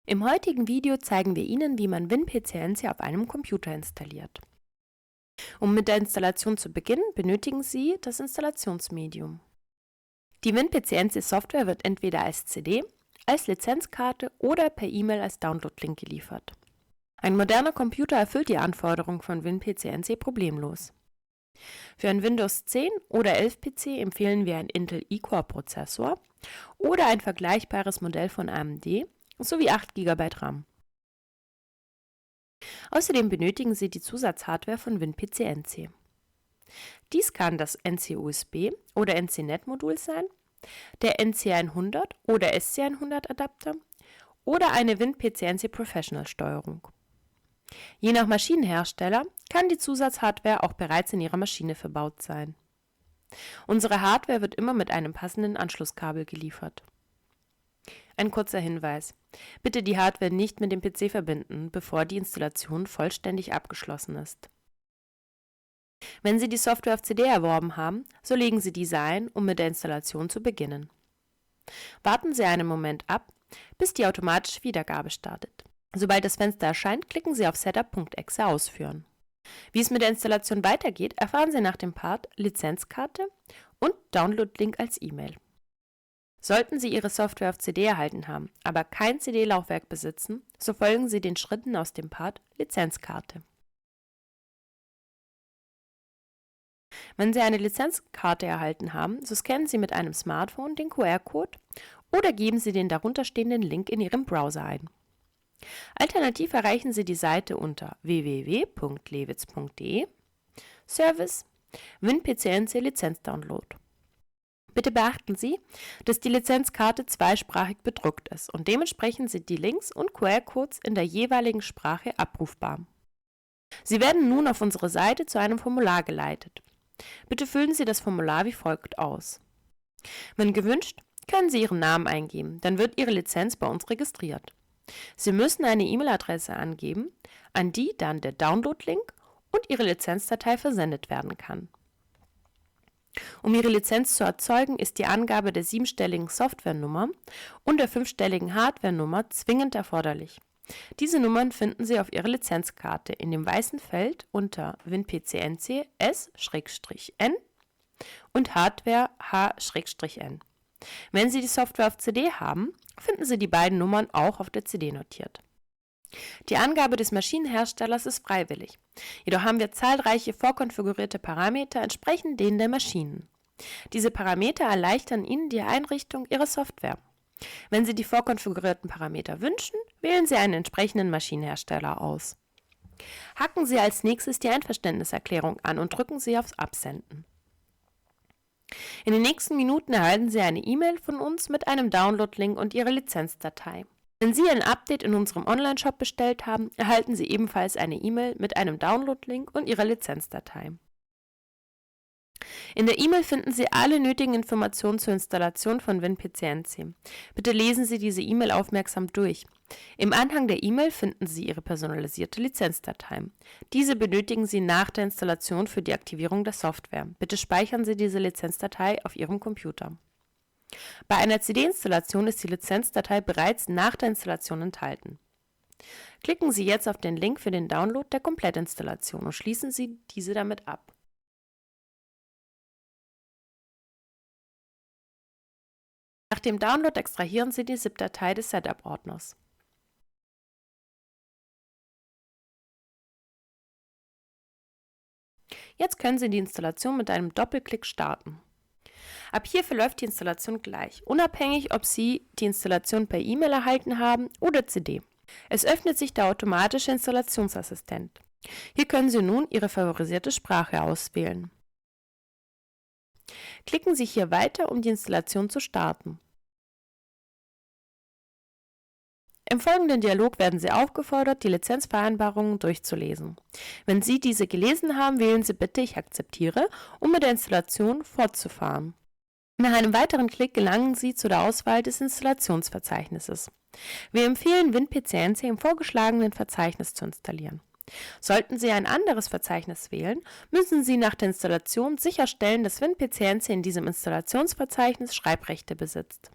Im heutigen Video zeigen wir Ihnen, wie man WinPCNC auf einem Computer installiert. Um mit der Installation zu beginnen, benötigen Sie das Installationsmedium. Die WinPCNC-Software wird entweder als CD, als Lizenzkarte oder per E-Mail als Download-Link geliefert. Ein moderner Computer erfüllt die Anforderungen von WinPCNC problemlos. Für einen Windows 10 oder 11 PC empfehlen wir einen Intel E-Core-Prozessor oder ein vergleichbares Modell von AMD sowie 8 GB RAM. Außerdem benötigen Sie die Zusatzhardware von WinPCNC. Dies kann das NC-USB oder NC-NET-Modul sein, der NC100 oder SC100-Adapter oder eine WinPCNC Professional-Steuerung. Je nach Maschinenhersteller kann die Zusatzhardware auch bereits in Ihrer Maschine verbaut sein. Unsere Hardware wird immer mit einem passenden Anschlusskabel geliefert. Ein kurzer Hinweis: Bitte die Hardware nicht mit dem PC verbinden, bevor die Installation vollständig abgeschlossen ist. Wenn Sie die Software auf CD erworben haben, so legen Sie diese ein, um mit der Installation zu beginnen. Warten Sie einen Moment ab, bis die automatische Wiedergabe startet. Sobald das Fenster erscheint, klicken Sie auf Setup.exe ausführen. Wie es mit der Installation weitergeht, erfahren Sie nach dem Part Lizenzkarte und Download-Link als E-Mail. Sollten Sie Ihre Software auf CD erhalten haben, aber kein CD-Laufwerk besitzen, so folgen Sie den Schritten aus dem Part Lizenzkarte. Wenn Sie eine Lizenzkarte erhalten haben, so scannen Sie mit einem Smartphone den QR-Code oder geben Sie den darunterstehenden Link in Ihrem Browser ein. Alternativ erreichen Sie die Seite unter www.lewitz.de Service WinPCNC Lizenzdownload. Bitte beachten Sie, dass die Lizenzkarte zweisprachig bedruckt ist und dementsprechend sind die Links und QR-Codes in der jeweiligen Sprache abrufbar. Sie werden nun auf unsere Seite zu einem Formular geleitet. Bitte füllen Sie das Formular wie folgt aus. Wenn gewünscht, können Sie Ihren Namen eingeben, dann wird Ihre Lizenz bei uns registriert. Sie müssen eine E-Mail-Adresse angeben, an die dann der Download-Link und Ihre Lizenzdatei versendet werden kann. Um Ihre Lizenz zu erzeugen, ist die Angabe der 7-stelligen Softwarenummer und der 5-stelligen Hardwarenummer zwingend erforderlich. Diese Nummern finden Sie auf Ihrer Lizenzkarte in dem weißen Feld unter WinPCNC S/N und Hardware H/N. Wenn Sie die Software auf CD haben, finden Sie die beiden Nummern auch auf der CD notiert. Die Angabe des Maschinenherstellers ist freiwillig, jedoch haben wir zahlreiche vorkonfigurierte Parameter entsprechend denen der Maschinen. Diese Parameter erleichtern Ihnen die Einrichtung Ihrer Software. Wenn Sie die vorkonfigurierten Parameter wünschen, wählen Sie einen entsprechenden Maschinenhersteller aus. Hacken Sie als nächstes die Einverständniserklärung an und drücken Sie auf Absenden. In den nächsten Minuten erhalten Sie eine E-Mail von uns mit einem Download-Link und Ihrer Lizenzdatei. Wenn Sie ein Update in unserem Online-Shop bestellt haben, erhalten Sie ebenfalls eine E-Mail mit einem Download-Link und Ihrer Lizenzdatei. In der E-Mail finden Sie alle nötigen Informationen zur Installation von WinPCNC. Bitte lesen Sie diese E-Mail aufmerksam durch. Im Anhang der E-Mail finden Sie Ihre personalisierte Lizenzdatei. Diese benötigen Sie nach der Installation für die Aktivierung der Software. Bitte speichern Sie diese Lizenzdatei auf Ihrem Computer. Bei einer CD-Installation ist die Lizenzdatei bereits nach der Installation enthalten. Klicken Sie jetzt auf den Link für den Download der Komplettinstallation und schließen Sie diese damit ab. Nach dem Download extrahieren Sie die ZIP-Datei des Setup-Ordners. Jetzt können Sie die Installation mit einem Doppelklick starten. Ab hier verläuft die Installation gleich, unabhängig, ob Sie die Installation per E-Mail erhalten haben oder CD. Es öffnet sich der automatische Installationsassistent. Hier können Sie nun Ihre favorisierte Sprache auswählen. Klicken Sie hier weiter, um die Installation zu starten. Im folgenden Dialog werden Sie aufgefordert, die Lizenzvereinbarungen durchzulesen. Wenn Sie diese gelesen haben, wählen Sie bitte Ich akzeptiere, um mit der Installation fortzufahren. Nach einem weiteren Klick gelangen Sie zu der Auswahl des Installationsverzeichnisses. Wir empfehlen, WinPCNC im vorgeschlagenen Verzeichnis zu installieren. Sollten Sie ein anderes Verzeichnis wählen, müssen Sie nach der Installation sicherstellen, dass WinPCNC in diesem Installationsverzeichnis Schreibrechte besitzt.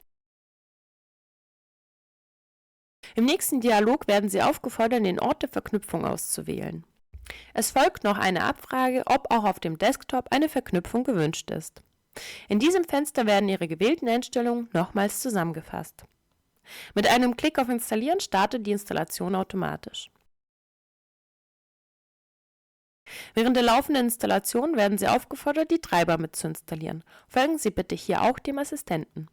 Im nächsten Dialog werden Sie aufgefordert, den Ort der Verknüpfung auszuwählen. Es folgt noch eine Abfrage, ob auch auf dem Desktop eine Verknüpfung gewünscht ist. In diesem Fenster werden Ihre gewählten Einstellungen nochmals zusammengefasst. Mit einem Klick auf Installieren startet die Installation automatisch. Während der laufenden Installation werden Sie aufgefordert, die Treiber mit zu installieren. Folgen Sie bitte hier auch dem Assistenten.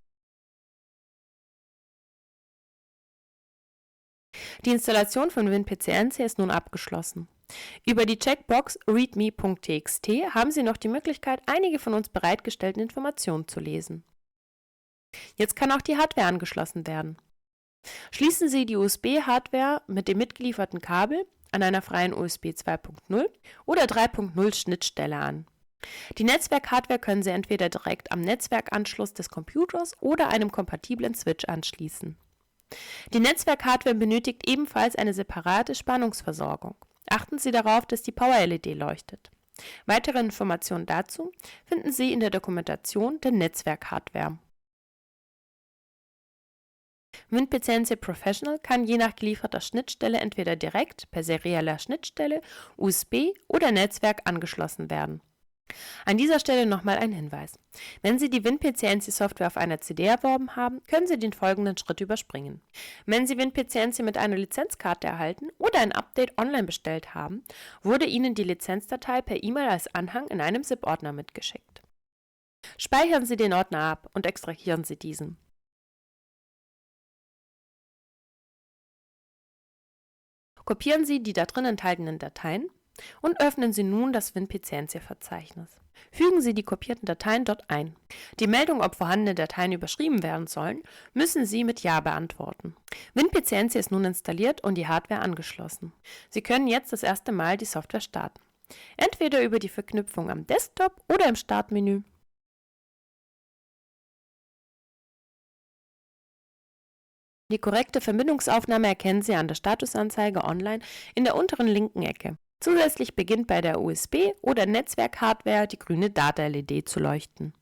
Die Installation von WinPCNC ist nun abgeschlossen. Über die Checkbox readme.txt haben Sie noch die Möglichkeit, einige von uns bereitgestellten Informationen zu lesen. Jetzt kann auch die Hardware angeschlossen werden. Schließen Sie die USB-Hardware mit dem mitgelieferten Kabel an einer freien USB 2.0 oder 3.0 Schnittstelle an. Die Netzwerk-Hardware können Sie entweder direkt am Netzwerkanschluss des Computers oder einem kompatiblen Switch anschließen. Die Netzwerk-Hardware benötigt ebenfalls eine separate Spannungsversorgung. Achten Sie darauf, dass die Power-LED leuchtet. Weitere Informationen dazu finden Sie in der Dokumentation der Netzwerk-Hardware. WinPCNC Professional kann je nach gelieferter Schnittstelle entweder direkt per serieller Schnittstelle, USB oder Netzwerk angeschlossen werden. An dieser Stelle nochmal ein Hinweis. Wenn Sie die WinPCNC-Software auf einer CD erworben haben, können Sie den folgenden Schritt überspringen. Wenn Sie WinPCNC mit einer Lizenzkarte erhalten oder ein Update online bestellt haben, wurde Ihnen die Lizenzdatei per E-Mail als Anhang in einem ZIP-Ordner mitgeschickt. Speichern Sie den Ordner ab und extrahieren Sie diesen. Kopieren Sie die da drin enthaltenen Dateien und öffnen Sie nun das WinPCNC-Verzeichnis. Fügen Sie die kopierten Dateien dort ein. Die Meldung, ob vorhandene Dateien überschrieben werden sollen, müssen Sie mit Ja beantworten. WinPCNC ist nun installiert und die Hardware angeschlossen. Sie können jetzt das erste Mal die Software starten. Entweder über die Verknüpfung am Desktop oder im Startmenü. Die korrekte Verbindungsaufnahme erkennen Sie an der Statusanzeige online in der unteren linken Ecke. Zusätzlich beginnt bei der USB- oder Netzwerk-Hardware die grüne Data-LED zu leuchten.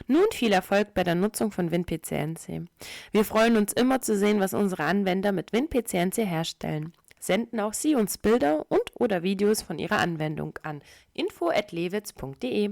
Nun viel Erfolg bei der Nutzung von WinPCNC. Wir freuen uns immer zu sehen, was unsere Anwender mit WinPCNC herstellen. Senden auch Sie uns Bilder und/oder Videos von Ihrer Anwendung an info@lewitz.de.